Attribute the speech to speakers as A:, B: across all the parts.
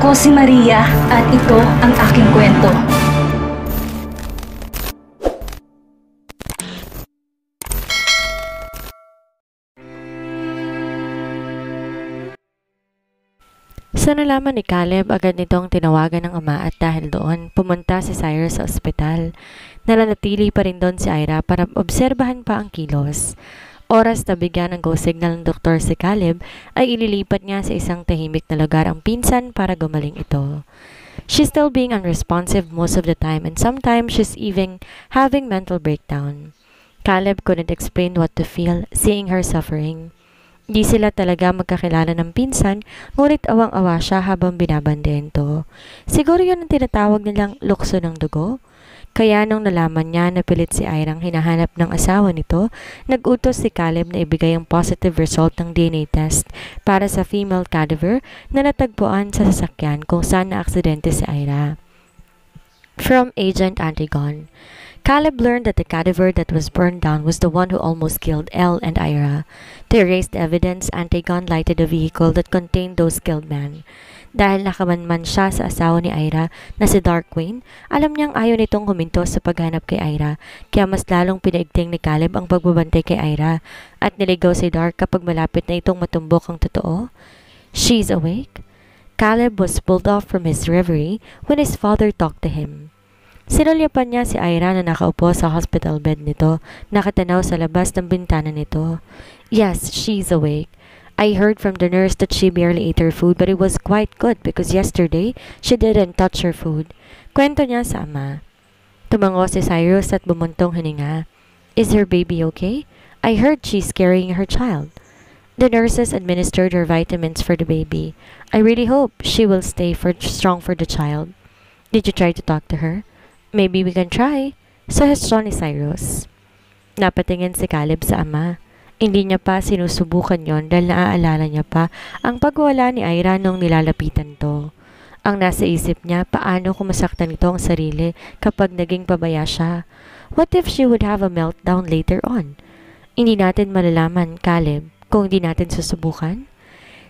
A: Ako si Maria at ito ang aking kwento.
B: Sa nalaman ni Caleb, agad nitong tinawagan ng ama at dahil doon, pumunta si Cyrus sa ospital. Nananatili pa rin doon si Ira para obserbahan pa ang kilos. Oras na bigyan ng go signal ng doktor si Caleb, ay ililipat niya sa isang tahimik na lugar ang pinsan para gumaling ito. She's still being unresponsive most of the time and sometimes she's even having mental breakdown. Caleb couldn't explain what to feel seeing her suffering. Di sila talaga magkakilala ng pinsan, ngunit awang-awa siya habang binabandayan to. Siguro yun ang tinatawag nilang lukso ng dugo. Kaya nung nalaman niya na pilit si Irang hinahanap ng asawa nito, nag-utos si Caleb na ibigay ang positive result ng DNA test para sa female cadaver na natagpuan sa sasakyan kung saan na-aksidente si Ira. From Agent Antigon, Caleb learned that the cadaver that was burned down was the one who almost killed Elle and Ira. To erase the evidence, Antigon lighted a vehicle that contained those killed men. Dahil nakamanman siya sa asawa ni Ira na si Darkwing, alam niyang ayaw nitong huminto sa paghanap kay Ira, kaya mas lalong pinaigting ni Caleb ang pagbabantay kay Ira at niligaw si Dark kapag malapit na itong matumbok ang totoo. She's awake. Caleb was pulled off from his reverie when his father talked to him. Sinulyapan niya si Ira na nakaupo sa hospital bed nito, nakatanaw sa labas ng bintana nito. Yes, she's awake. I heard from the nurse that she barely ate her food but it was quite good because yesterday she didn't touch her food. Kwento niya sa ama. Tumango si Cyrus at bumuntong hininga. Is her baby okay? I heard she's carrying her child. The nurses administered her vitamins for the baby. I really hope she will stay strong for the child. Did you try to talk to her? Maybe we can try. Suggestion ni Cyrus. Napatingin si Caleb sa ama. Hindi niya pa sinusubukan yon dahil naaalala niya pa ang pagwala ni Ira nung nilalapitan to. Ang nasa isip niya, paano kung masaktan ito ang sarili kapag naging pabaya siya? What if she would have a meltdown later on? Hindi natin malalaman, Caleb, kung hindi natin susubukan.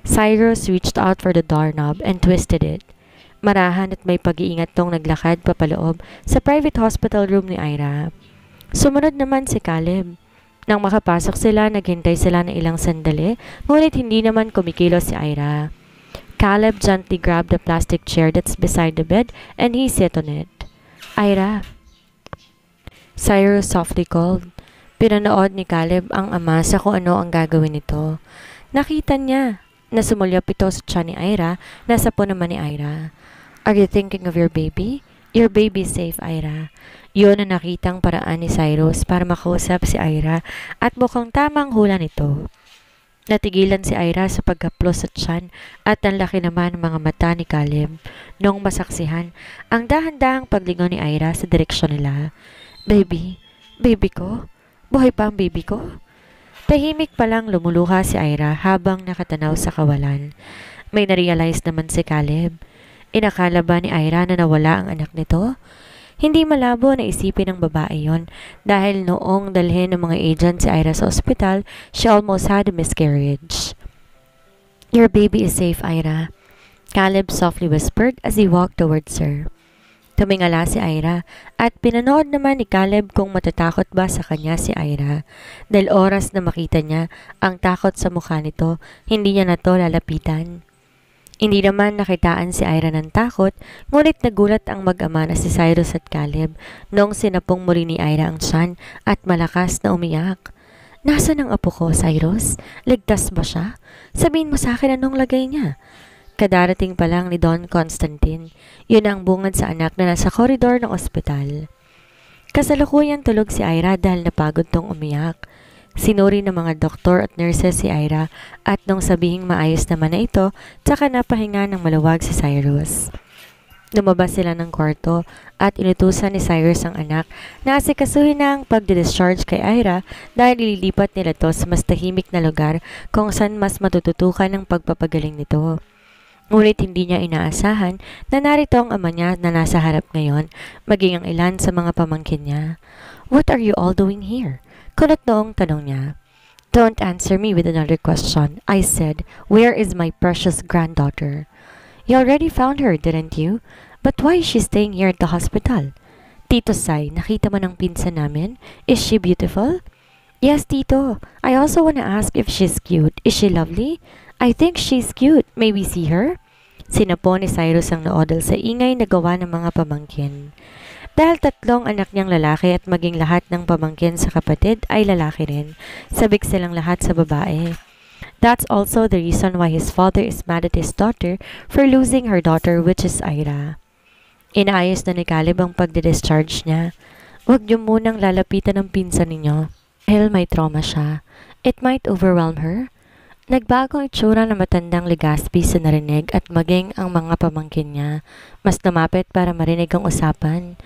B: Cyrus reached out for the doorknob and twisted it. Marahan at may pag-iingat tong naglakad papaloob sa private hospital room ni Ira. Sumunod naman si Caleb. Nang makapasok sila, naghintay sila ng ilang sandali, ngunit hindi naman kumikilos si Ira. Caleb gently grabbed the plastic chair that's beside the bed and he sat on it. Ira. Cyrus softly called. Pinanood ni Caleb ang ama sa kung ano ang gagawin nito. Nakita niya na sumulyap ito sa tiyan ni Ira, nasa po naman ni Ira. Are you thinking of your baby? Your baby is safe, Ira. Yun ang nakitang paraan ni Cyrus para makausap si Ira at mukhang tamang hula nito. Natigilan si Ira sa pagkaplos sa tiyan at ang laki naman ng mga mata ni Caleb nung masaksihan ang dahan-dahang paglingon ni Ira sa direksyon nila. Baby, baby ko? Buhay pa ang baby ko? Tahimik palang lumuluha si Ira habang nakatanaw sa kawalan. May narealize naman si Caleb. Inakala ba ni Ira na nawala ang anak nito? Hindi malabo na isipin ng babae yon dahil noong dalhin ng mga agent si Ira sa ospital, she almost had a miscarriage. Your baby is safe, Ira. Caleb softly whispered as he walked towards her. Tumingala si Ira at pinanood naman ni Caleb kung matatakot ba sa kanya si Ira. Dahil oras na makita niya ang takot sa mukha nito, hindi niya na to lalapitan. Hindi naman nakitaan si Ira ng takot, ngunit nagulat ang mag-ama na si Cyrus at Caleb noong sinapong muli ni Ira ang tiyan at malakas na umiyak. Nasaan ang apo ko, Cyrus? Ligtas ba siya? Sabihin mo sa akin anong lagay niya. Kadarating pa lang ni Don Constantine. Yun ang bungad sa anak na nasa koridor ng ospital. Kasalukuyan tulog si Ira dahil napagod tong umiyak. Sinuri ng mga doktor at nurses si Ira at nung sabihing maayos naman na ito, tsaka napahinga ng maluwag si Cyrus. Lumabas sila ng kwarto at inutusan ni Cyrus ang anak na asikasuhin na ang pagdidischarge kay Ira dahil ililipat nila to sa mas tahimik na lugar kung saan mas matututukan ng pagpapagaling nito. Ngunit hindi niya inaasahan na narito ang ama niya na nasa harap ngayon, maging ang ilan sa mga pamangkin niya. What are you all doing here? Kunot noong tanong niya. Don't answer me with another question. I said, where is my precious granddaughter? You already found her, didn't you? But why is she staying here at the hospital? Tito Sai, nakita mo ng pinsan namin? Is she beautiful? Yes, Tito. I also want to ask if she's cute. Is she lovely? I think she's cute. May we see her? Sinapo ni Cyrus ang noodle sa ingay na gawa ng mga pamangkin. Dahil tatlong anak niyang lalaki at maging lahat ng pamangkin sa kapatid ay lalaki rin, sabik silang lahat sa babae. That's also the reason why his father is mad at his daughter for losing her daughter, which is Ira. Inaayos na ni Caleb ang pagdi-discharge niya. Huwag niyo munang lalapitan ng pinsan ninyo. Dahil may trauma siya. It might overwhelm her. Nagbago ang itsura ng matandang Legaspi sa narinig at maging ang mga pamangkin niya. Mas lumapit para marinig ang usapan.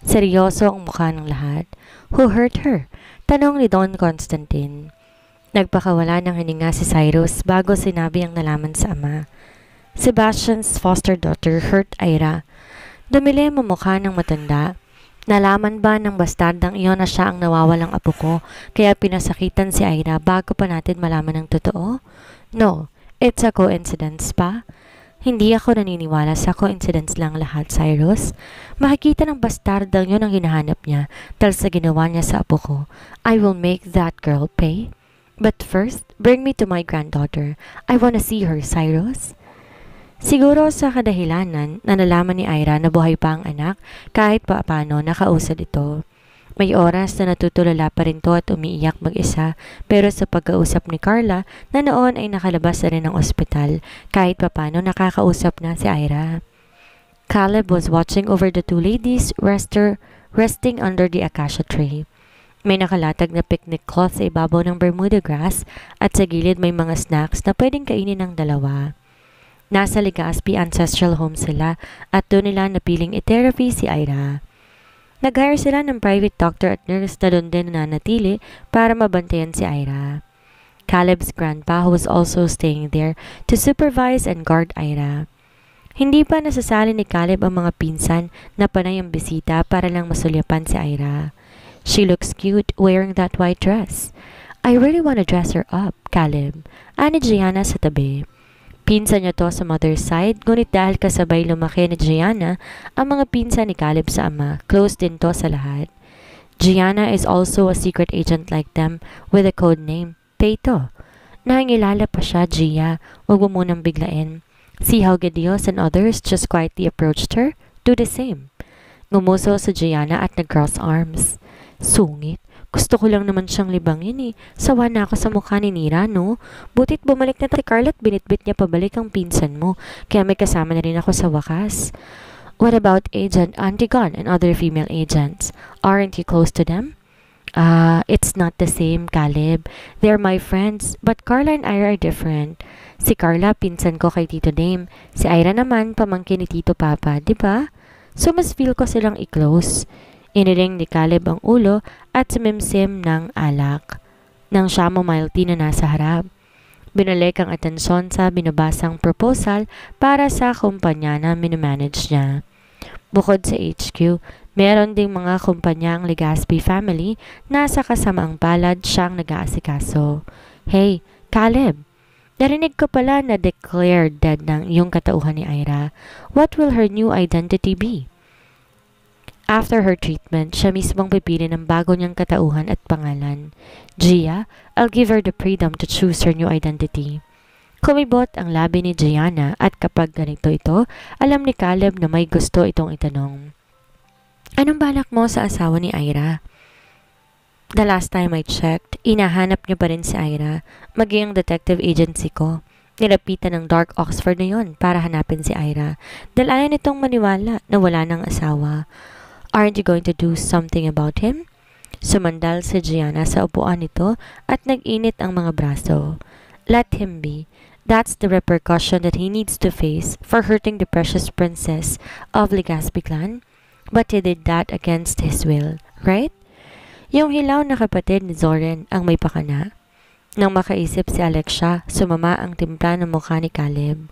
B: Seryoso ang mukha ng lahat. Who hurt her? Tanong ni Don Constantine. Nagpakawala ng hininga si Cyrus bago sinabi ang nalaman sa ama. Sebastian's foster daughter hurt Ira. Dumilim ang mukha ng matanda. Nalaman ba ng bastardang iyon na siya ang nawawalang apo ko, kaya pinasakitan si Ira bago pa natin malaman ang totoo? No, it's a coincidence pa. Hindi ako naniniwala sa coincidence lang lahat, Cyrus. Makikita ng bastardang yun ang hinahanap niya dahil sa ginawa niya sa apo ko. I will make that girl pay. But first, bring me to my granddaughter. I wanna see her, Cyrus. Siguro sa kadahilanan na nalaman ni Ira na buhay pa ang anak kahit paano nakausad ito. May oras na natutulala pa rin to at umiiyak mag-isa pero sa pagkausap ni Carla na noon ay nakalabas na rin ng ospital kahit paano nakakausap na si Ira. Caleb was watching over the two ladies resting under the acacia tree. May nakalatag na picnic cloth sa ibabaw ng Bermuda grass at sa gilid may mga snacks na pwedeng kainin ng dalawa. Nasa Legaspi Ancestral Home sila at doon nila napiling i-therapy si Ira. Nag-hire sila ng private doctor at nurse na doon din nanatili para mabantayan si Ira. Caleb's grandpa who was also staying there to supervise and guard Ira. Hindi pa nasasali ni Caleb ang mga pinsan na panay ang bisita para lang masulyapan si Ira. She looks cute wearing that white dress. I really want to dress her up, Caleb. Ani Gianna sa tabi. Pinsan niya to sa mother's side, ngunit dahil kasabay lumaki ni Gianna, ang mga pinsan ni Caleb sa ama, close din to sa lahat. Gianna is also a secret agent like them with a code name, Peito. Nahingilala pa siya, Gia. Huwag mo munang biglain. See how Gideos and others just quietly approached her? Do the same. Ngumuso sa Gianna at nag-cross arms. Sungit. Gusto ko lang naman siyang libangin eh. Sawa na ako sa mukha ni Nira, no? Butit bumalik na si Carla at binitbit niya pabalik ang pinsan mo. Kaya may kasama na rin ako sa wakas. What about Agent Antigon and other female agents? Aren't you close to them? It's not the same, Caleb. They're my friends, but Carla and Ira are different. Si Carla, pinsan ko kay Tito Dame. Si Ira naman, pamangkin ni Tito Papa, di ba? So mas feel ko silang i-close. Iniling ni Caleb ang ulo at sumimsim ng alak ng chamomile tea na nasa harap. Binalik ang atensyon sa binabasang proposal para sa kumpanya na minimanage niya. Bukod sa HQ, meron ding mga kumpanya ang Legaspi family na sa kasamaang palad siyang nag-aasikaso. Hey, Caleb! Narinig ko pala na declared dead ng iyong katauhan ni Ira. What will her new identity be? After her treatment, siya mismong pipili ng bago niyang katauhan at pangalan. Gia, I'll give her the freedom to choose her new identity. Kumibot ang labi ni Gianna at kapag ganito ito, alam ni Caleb na may gusto itong itanong. Anong balak mo sa asawa ni Ira? The last time I checked, inahanap niya pa rin si Ira, maging ang detective agency ko. Nilapitan ng Dark Oxford na yon para hanapin si Ira, dahil ayaw nitong maniwala na wala ng asawa. Aren't you going to do something about him? Sumandal si Gianna sa upuan nito at nag-init ang mga braso. Let him be. That's the repercussion that he needs to face for hurting the precious princess of Legaspi clan. But he did that against his will, right? Yung hilaw na kapatid ni Zoren ang may pakana. Nang makaisip si Alexia, sumama ang timpla ng mukha ni Caleb.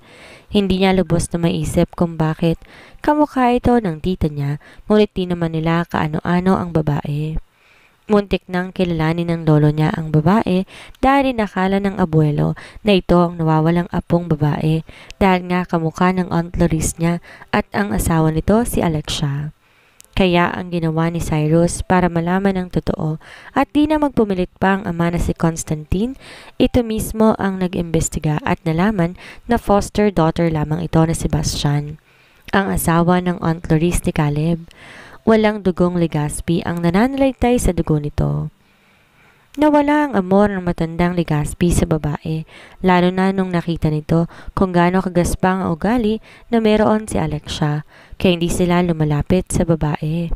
B: Hindi niya lubos na maisip kung bakit kamukha ito ng tita niya, ngunit di naman nila kaano-ano ang babae. Muntik nang kilalanin ng lolo niya ang babae dahil nakala ng abuelo na ito ang nawawalang apong babae dahil nga kamukha ng Aunt Loris niya at ang asawa nito si Alexia. Kaya ang ginawa ni Cyrus para malaman ang totoo at di na magpumilit pa ang ama na si Constantine, ito mismo ang nag-imbestiga at nalaman na foster daughter lamang ito na si Bastian, ang asawa ng Aunt Loris ni Caleb. Walang dugong Legazpi ang nananalaytay sa dugo nito. Nawala ang amor ng matandang Legazpi sa babae, lalo na nung nakita nito kung gaano kagaspang ang ugali na meron si Alexia, kaya hindi sila lumalapit sa babae.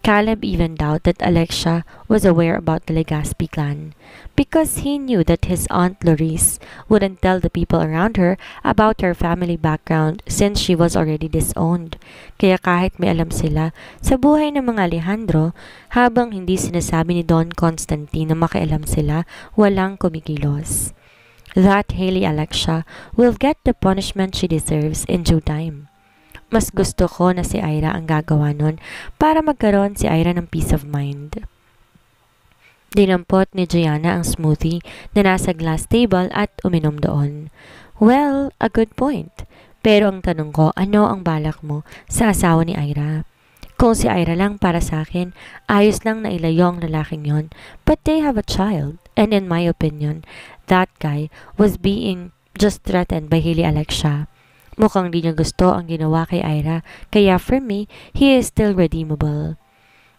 B: Caleb even doubted that Alexia was aware about the Legazpi clan because he knew that his Aunt Loris wouldn't tell the people around her about her family background since she was already disowned. Kaya kahit may alam sila sa buhay ng mga Alejandro, habang hindi sinasabi ni Don Constantine na makialam sila, walang kumikilos. That Hailey Alexia will get the punishment she deserves in due time. Mas gusto ko na si Ira ang gagawa nun para magkaroon si Ira ng peace of mind. Dinampot ni Gianna ang smoothie na nasa glass table at uminom doon. Well, a good point. Pero ang tanong ko, ano ang balak mo sa asawa ni Ira? Kung si Ira lang para sa akin, ayos lang na ilayo ang lalaking yon. But they have a child. And in my opinion, that guy was being just threatened by Hailey Alexia. Mukhang di niya gusto ang ginawa kay Ira, kaya for me, he is still redeemable.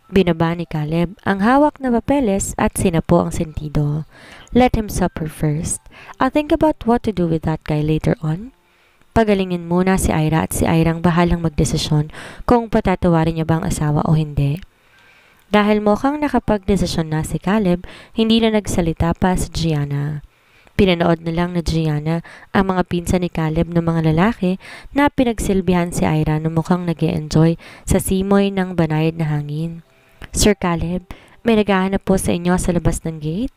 B: Binaba ni Caleb ang hawak na papeles at sinapo ang sentido. Let him suffer first. I'll think about what to do with that guy later on. Pagalingin muna si Ira at si Ira ang bahalang magdesisyon kung patatawarin niya ba ang asawa o hindi. Dahil mukhang nakapagdesisyon na si Caleb, hindi na nagsalita pa si Gianna. Pinanood na lang na Gianna ang mga pinsan ni Caleb ng mga lalaki na pinagsilbihan si Ira na mukhang nag-e-enjoy sa simoy ng banayad na hangin. Sir Caleb, may naghahanap po sa inyo sa labas ng gate?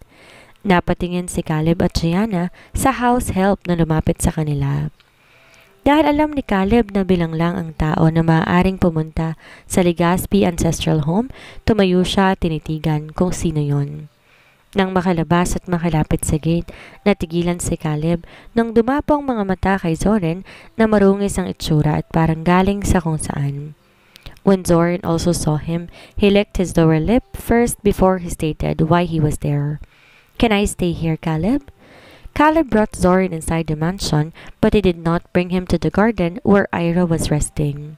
B: Napatingin si Caleb at Gianna sa house help na lumapit sa kanila. Dahil alam ni Caleb na bilang lang ang tao na maaaring pumunta sa Legazpi Ancestral Home, tumayo siya at tinitigan kung sino yon. Nang makalabas at makalapit sa gate, natigilan si Caleb nang dumapong mga mata kay Zoren na marungis ang itsura at parang galing sa kung saan. When Zoren also saw him, he licked his lower lip first before he stated why he was there. Can I stay here, Caleb? Caleb brought Zoren inside the mansion, but he did not bring him to the garden where Ira was resting.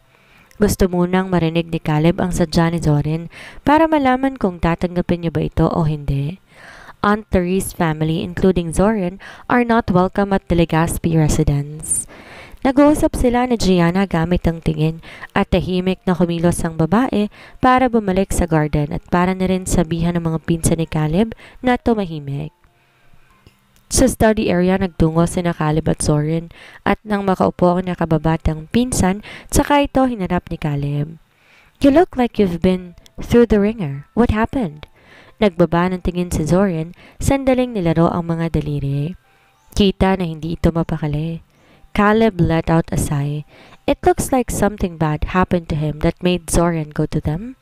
B: Gusto munang marinig ni Caleb ang sadya ni Zoren para malaman kung tatanggapin niya ba ito o hindi. Aunt Therese family, including Zoren, are not welcome at the Legazpi residence. Nag-uusap sila ni Gianna gamit ang tingin at tahimik na kumilos ang babae para bumalik sa garden at para na rin sabihan ng mga pinsan ni Caleb na tumahimik. Sa study area nagtungo sina Caleb at Zoren at nang makaupo ang nakababatang pinsan, saka ito hinarap ni Caleb. You look like you've been through the ringer. What happened? Nagbaba ng tingin si Zoren, sandaling nilaro ang mga daliri. Kita na hindi ito mapakali. Caleb let out a sigh. It looks like something bad happened to him that made Zoren go to them.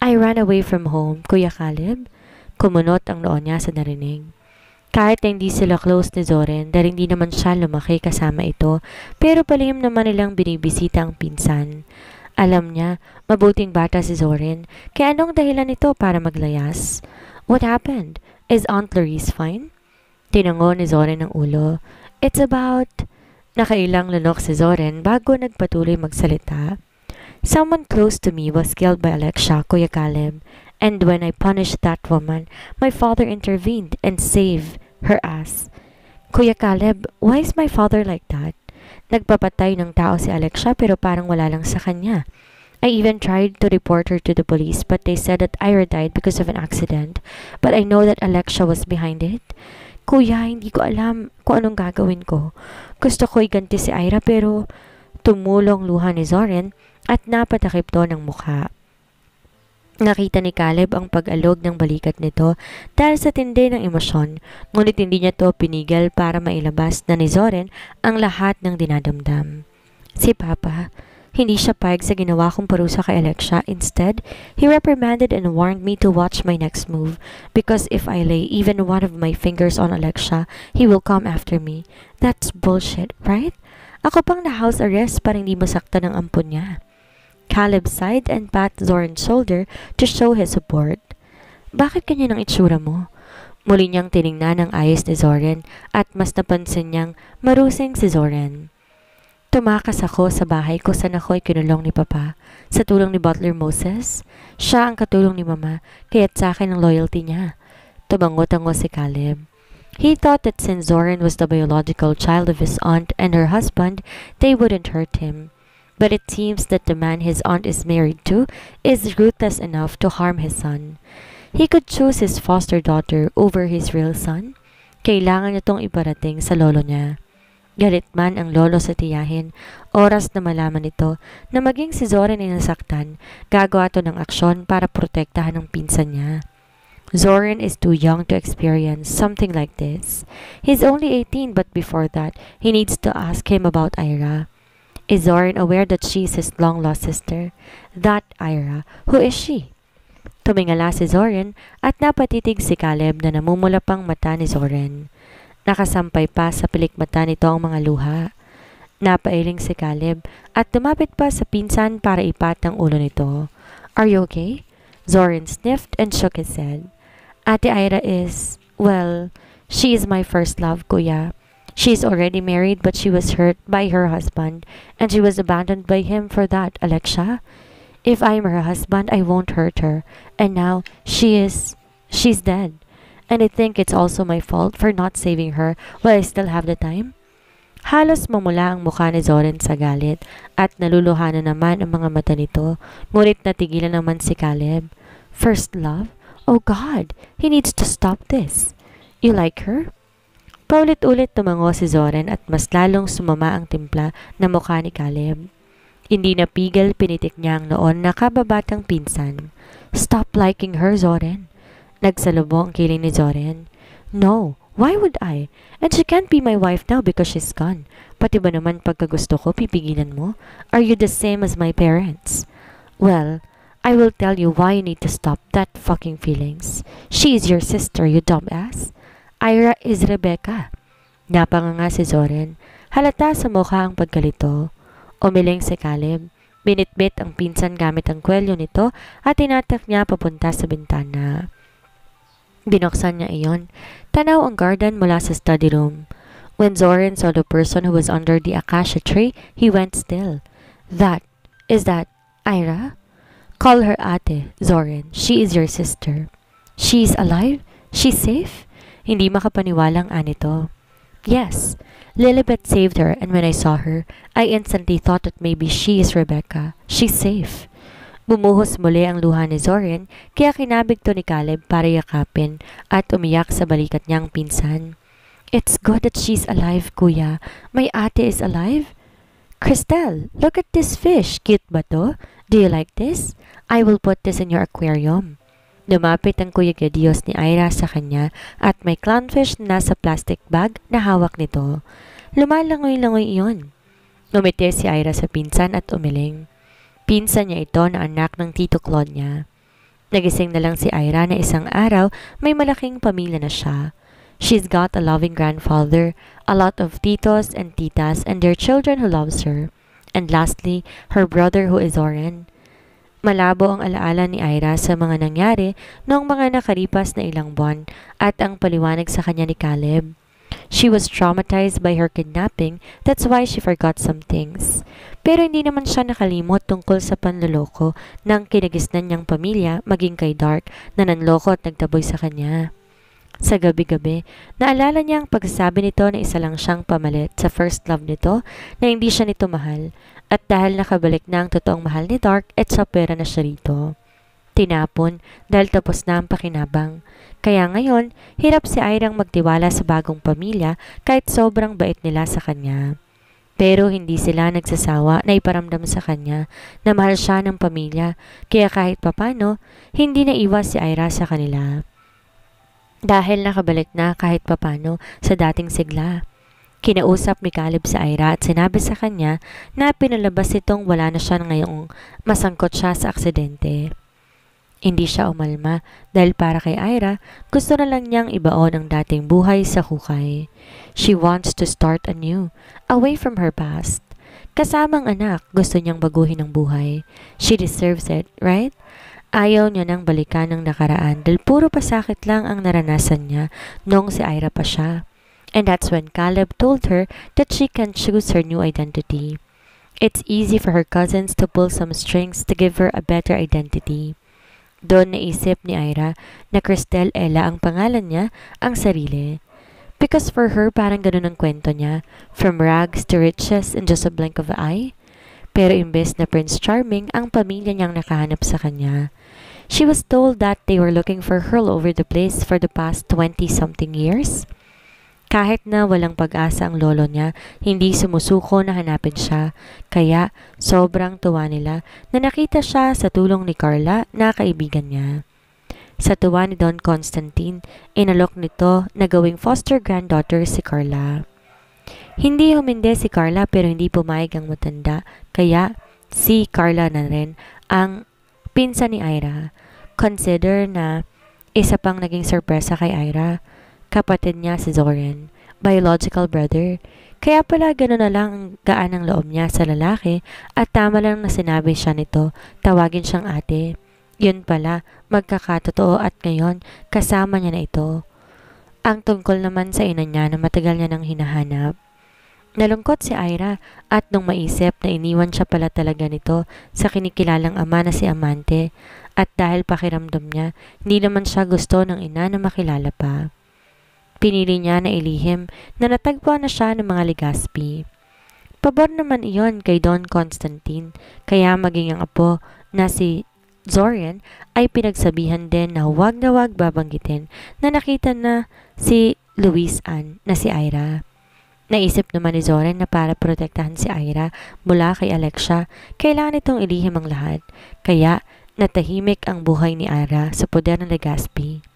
B: I ran away from home, Kuya Caleb. Kumunot ang noo niya sa narinig. Kahit na hindi sila close ni Zoren dahil hindi naman siya lumaki kasama ito, pero palihim naman nilang binibisita ang pinsan. Alam niya, mabuting bata si Zoren, kaya anong dahilan ito para maglayas? What happened? Is Aunt Loris fine? Tinango ni Zoren ang ulo. It's about... Nakailang lunok si Zoren bago nagpatuloy magsalita. Someone close to me was killed by Alexia, Kuya Caleb, and when I punished that woman, my father intervened and saved her ass. Kuya Caleb, why is my father like that? Nagpapatay ng tao si Alexia pero parang wala lang sa kanya. I even tried to report her to the police but they said that Ira died because of an accident. But I know that Alexia was behind it. Kuya, hindi ko alam kung anong gagawin ko. Gusto ko iganti si Ira pero tumulong luha ni Zoren at napatakip to ng mukha. Nakita ni Caleb ang pag-alog ng balikat nito dahil sa tindi ng emosyon, ngunit hindi niya to pinigil para mailabas na ni Zoren ang lahat ng dinadamdam. Si Papa, Hindi siya payag sa ginawa kong parusa kay Alexia. Instead, he reprimanded and warned me to watch my next move because if I lay even one of my fingers on Alexia, he will come after me. That's bullshit, right? Ako pang na-house arrest para hindi masaktan ng ampon niya. Caleb sighed and pat Zoran's shoulder to show his support. Bakit ganyan ang itsura mo? Muli niyang tiningnan ang ayos ni Zoran at mas napansin niyang marusing si Zoran. Tumakas ako sa bahay ko saan ako'y kinulong ni Papa. Sa tulong ni Butler Moses, siya ang katulong ni Mama, kaya't sa akin ang loyalty niya. Tumango-tango si Caleb. He thought that since Zoran was the biological child of his aunt and her husband, they wouldn't hurt him. But it seems that the man his aunt is married to is ruthless enough to harm his son. He could choose his foster daughter over his real son. Kailangan niya itong iparating sa lolo niya. Galit man ang lolo sa tiyahin, oras na malaman ito na maging si Zoran ay nasaktan, gagawa ito ng aksyon para protektahan ang pinsan niya. Zoran is too young to experience something like this. He's only 18 but before that, he needs to ask him about Ira. Is Zoran aware that she's his long-lost sister? That Ira, who is she? Tumingala si Zoran at napatitig si Caleb na namumula pang mata ni Zoran. Nakasampay pa sa pilikmata nito ang mga luha. Napailing si Caleb at lumapit pa sa pinsan para ipat ang ulo nito. Are you okay? Zoran sniffed and shook his head. Ate Ira is, well, she is my first love, kuya. She is already married but she was hurt by her husband and she was abandoned by him for that, Alexia. If I'm her husband, I won't hurt her. And now, she's dead. And I think it's also my fault for not saving her while I still have the time. Halos mamula ang mukha ni Zoran sa galit at naluluha na naman ang mga mata nito, ngunit natigilan naman si Caleb. First love? Oh God, he needs to stop this. You like her? Paulit-ulit tumango si Zoran at mas lalong sumama ang timpla na mukha ni Caleb. Hindi napigil pinitik niya ang noon na kababatang pinsan. Stop liking her, Zoran. Nagsalubong ang kiling ni Zoran. No, why would I? And she can't be my wife now because she's gone. Pati ba naman pagkagusto ko, pipigilan mo? Are you the same as my parents? Well, I will tell you why you need to stop that fucking feelings. She is your sister, you dumbass. Ira is Rebecca. Napanganga si Zoran. Halata sa mukha ang pagkalito. Umiling si Caleb. Binitbit ang pinsan gamit ang kwelyo nito at tinatak niya papunta sa bintana. Binuksan niya iyon. Tanaw ang garden mula sa study room. When Zoran saw the person who was under the acacia tree, he went still. Is that Ira? Call her ate, Zoran. She is your sister. She's alive? She's safe? Hindi makapaniwalang anito. Yes, Lilibet saved her and when I saw her, I instantly thought that maybe she is Rebecca. She's safe. Bumuhos muli ang luha ni Zoran kaya kinabig to ni Caleb para yakapin at umiyak sa balikat niyang pinsan. It's good that she's alive, kuya. My ate is alive? Cristel, look at this fish. Cute ba to? Do you like this? I will put this in your aquarium. Lumapit ang Kuya Gedios ni Ira sa kanya at may clownfish na nasa plastic bag na hawak nito. Lumalangoy-langoy iyon. Ngumiti si Ira sa pinsan at umiling. Pinsan niya ito na anak ng Tito Claude niya. Nagising na lang si Ira na isang araw may malaking pamilya na siya. She's got a loving grandfather, a lot of titos and titas and their children who loves her. And lastly, her brother who is Zoran. Malabo ang alaala ni Ira sa mga nangyari noong mga nakaripas na ilang buwan at ang paliwanag sa kanya ni Caleb. She was traumatized by her kidnapping, that's why she forgot some things. Pero hindi naman siya nakalimot tungkol sa panloloko ng kinagisnan niyang pamilya maging kay Dark na nanloko at nagtaboy sa kanya. Sa gabi-gabi, naalala niya ang pagsasabi nito na isa lang siyang pamalit sa first love nito na hindi siya nito mahal. At dahil nakabalik na ang totoong mahal ni Dark, sa pera na siya rito. Tinapon dahil tapos na ang pakinabang. Kaya ngayon, hirap si Irang magtiwala sa bagong pamilya kahit sobrang bait nila sa kanya. Pero hindi sila nagsasawa na iparamdam sa kanya na mahal siya ng pamilya, kaya kahit papano, hindi na iwas si Ira sa kanila. Dahil nakabalik na kahit papano sa dating sigla. Kinausap ni Caleb si Ira at sinabi sa kanya na pinalabas itong wala na siya ngayong masangkot siya sa aksidente. Hindi siya umalma dahil para kay Ira, gusto na lang niyang ibaon ang dating buhay sa hukay. She wants to start anew, away from her past. Kasamang anak, gusto niyang baguhin ang buhay. She deserves it, right? Ayaw niya nang balikan ng nakaraan dahil puro pasakit lang ang naranasan niya noong si Ira pa siya. And that's when Caleb told her that she can choose her new identity. It's easy for her cousins to pull some strings to give her a better identity. Doon naisip ni Ira na Cristel Ella ang pangalan niya, ang sarili. Because for her, parang ganun ang kwento niya, from rags to riches in just a blink of an eye. Pero imbes na Prince Charming, ang pamilya niyang nakahanap sa kanya. She was told that they were looking for her all over the place for the past 20-something years. Kahit na walang pag-asa ang lolo niya, hindi sumusuko na hanapin siya. Kaya sobrang tuwa nila na nakita siya sa tulong ni Carla na kaibigan niya. Sa tuwa ni Don Constantine, inalok nito na gawing foster granddaughter si Carla. Hindi humindi si Carla pero hindi pumayag ang matanda. Kaya si Carla na rin ang pinsan ni Ira. Consider na isa pang naging sorpresa kay Ira. Kapatid niya si Zoran, biological brother. Kaya pala gano'n na lang ang gaan ng loob niya sa lalaki at tama lang na sinabi siya nito, tawagin siyang ate. Yun pala, magkakatotoo at ngayon kasama niya na ito. Ang tungkol naman sa ina niya na matagal niya nang hinahanap. Nalungkot si Ira at nung maisip na iniwan siya pala talaga nito sa kinikilalang ama na si Amante at dahil pakiramdam niya, hindi naman siya gusto ng ina na makilala pa. Pinili niya na ilihim na natagpuan na siya ng mga Legaspi. Pabor naman iyon kay Don Constantine, kaya maging ang apo na si Zoran ay pinagsabihan din na huwag babanggitin na nakita na si Luis Ann na si Ira. Naisip naman ni Zoran na para protektahan si Ira mula kay Alexia, kailangan itong ilihim ang lahat, kaya natahimik ang buhay ni Ira sa poder ng Legaspi.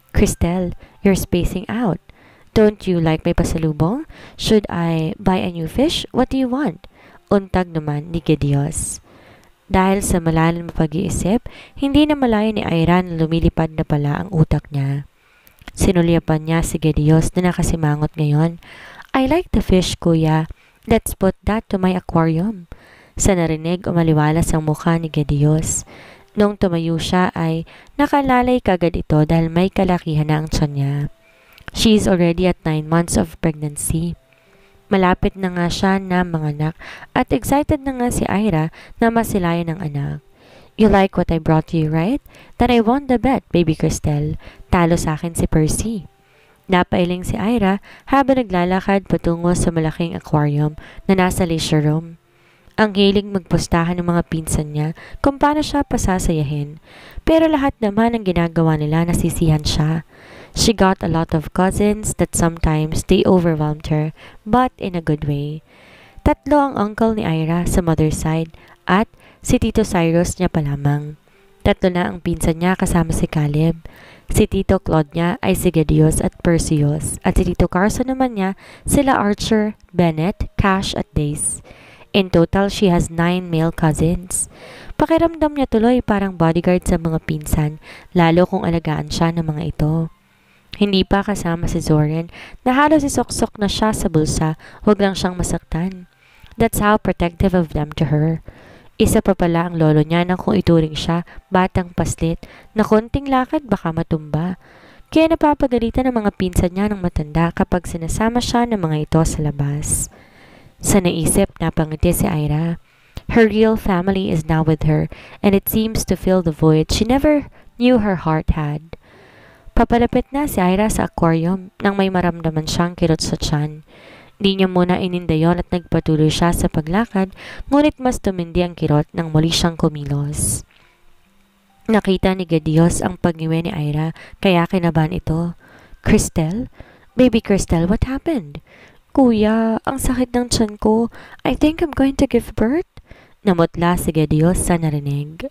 B: Cristel, you're spacing out. Don't you like my pasalubong? Should I buy a new fish? What do you want? Untag naman ni Gideos. Dahil sa malalim na pag-iisip, hindi na malayo ni Ira na lumilipad na pala ang utak niya. Sinulyapan niya si Gideos na nakasimangot ngayon. I like the fish, kuya. Let's put that to my aquarium. Sa narinig, umaliwalas ang mukha ni Gideos. Nung tumayo siya ay nakalalay kagad ito dahil may kalakihan na ang tiyan niya. She is already at 9 months of pregnancy. Malapit na nga siya na manganak at excited na nga si Ira na masilayan ng anak. You like what I brought you, right? That I won the bet, baby Cristel. Talo sa akin si Percy. Napailing si Ira habang naglalakad patungo sa malaking aquarium na nasa leisure room. Ang hiling magpustahan ng mga pinsan niya kung paano siya pasasayahin. Pero lahat naman ang ginagawa nila nasisihan siya. She got a lot of cousins that sometimes they overwhelmed her, but in a good way. Tatlo ang uncle ni Ira sa mother's side at si Tito Cyrus niya pa lamang. Tatlo na ang pinsan niya kasama si Caleb. Si Tito Claude niya ay si Gideos at Perseus at si Tito Carson naman niya sila Archer, Bennett, Cash at Dace. In total, she has 9 male cousins. Pakiramdam niya tuloy parang bodyguard sa mga pinsan, lalo kung alagaan siya ng mga ito. Hindi pa kasama si Zoran na halos isok-sok na siya sa bulsa, huwag lang siyang masaktan. That's how protective of them to her. Isa pa pala ang lolo niya na kung ituring siya, batang paslit, na konting lakad baka matumba. Kaya napapagalitan ng mga pinsan niya ng matanda kapag sinasama siya ng mga ito sa labas. Sa naisip, napangiti si Ira. Her real family is now with her, and it seems to fill the void she never knew her heart had. Papalapit na si Ira sa aquarium nang may maramdaman siyang kirot sa tiyan. Di niya muna ininda yon at nagpatuloy siya sa paglakad, ngunit mas tumindi ang kirot nang muli siyang kumilos. Nakita ni Gideos ang pag-iwi ni Ira, kaya kinabahan ito. Cristel? Baby Cristel, what happened? Kuya, ang sakit ng tiyan ko. I think I'm going to give birth. Namutla si Gideos sa narinig.